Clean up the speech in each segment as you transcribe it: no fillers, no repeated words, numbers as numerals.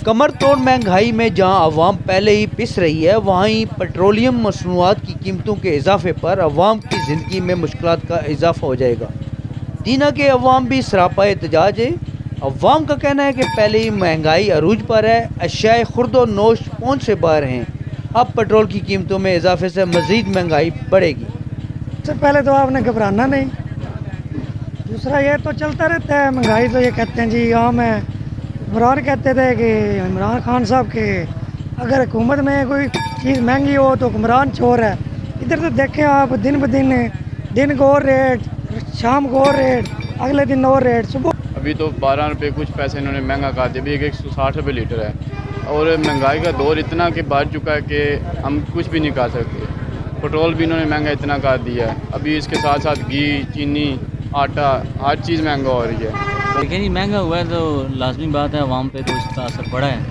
कमर तोड़ महंगाई में जहां अवाम पहले ही पिस रही है, वहीं पेट्रोलियम मसनूआत की कीमतों के इजाफे पर अवाम की ज़िंदगी में मुश्किलात का इजाफा हो जाएगा। दीना के अवाम भी सरापा एहतजाज है। अवाम का कहना है कि पहले ही महंगाई अरूज पर है, अशियाए खुर्द और नोश पहुँच से बाहर हैं। अब पेट्रोल की कीमतों में इजाफे से मज़ीद महंगाई बढ़ेगी। सबसे पहले तो आपने घबराना नहीं। दूसरा ये तो चलता रहता है, महंगाई तो ये कहते हैं जी आम है। इमरान कहते थे कि इमरान खान साहब के अगर हुकूमत में कोई चीज़ महंगी हो तो हुक्मरान चोर है। इधर तो देखें आप, दिन ब दिन को और रेट, शाम को और रेट, अगले दिन और रेट, सुबह। अभी तो 12 रुपये कुछ पैसे इन्होंने महंगा कर दिया। अभी 160 रुपये लीटर है और महंगाई का दौर इतना कि बढ़ चुका है कि हम कुछ भी नहीं कर सकते। पेट्रोल भी इन्होंने महंगा इतना कर दिया है। अभी इसके साथ साथ घी, चीनी, आटा, हर चीज़ महंगा हो रही है। देखिए जी, महंगा हुआ है तो लाजमी बात है, आवाम पे तो इसका असर पड़ा है।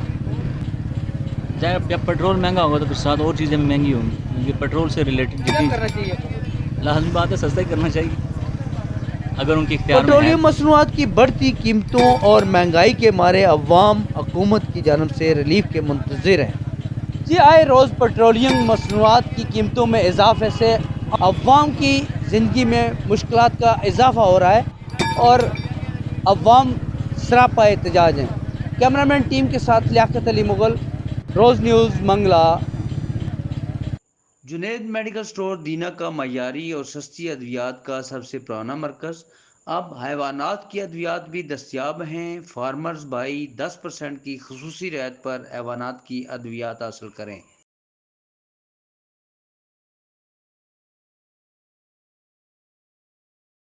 जब पेट्रोल महंगा होगा तो फिर साथ और चीज़ें महंगी होंगी, क्योंकि पेट्रोल से रिलेटेड जितनी लाजमी बात है सस्ता ही करना चाहिए अगर उनके इख्तियार में है। पेट्रोलियम मसनूआत की बढ़ती कीमतों और महंगाई के मारे अवाम हुकूमत की जानब से रिलीफ के मुंतज़िर हैं। जी, आए रोज़ पेट्रोलियम मसनूआत की कीमतों में इजाफे से अवाम की ज़िंदगी में मुश्किलात का इजाफा हो रहा है और अवाम सरापा एहतजाज हैं। कैमरामैन टीम के साथ Liaquat Ali Mughal, Roze news, Mangla. Junaid medical store Dina का मयारी और सस्ती अद्वियात का सबसे पुराना मरकज़। अब हैवानात की अद्वियात भी दस्तियाब हैं। फार्मर्स भाई 10% की खसूसी रियायत पर हैवानात की अद्वियात हासिल करें।